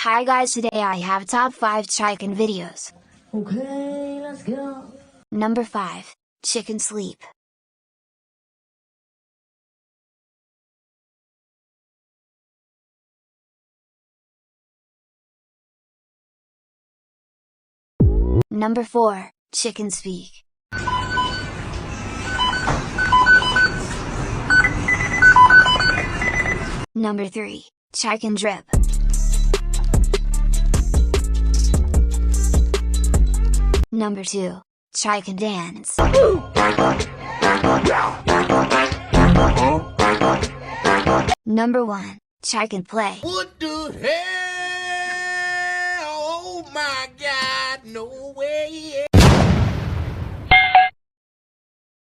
Hi guys, today I have top 5 chicken videos. Okay, let's go. Number 5. Chicken sleep. Number 4. Chicken speak. Number 3. Chicken drip. Number 2. Chicken dance. Number 1. Chicken play. What the hell? Oh my God, no way.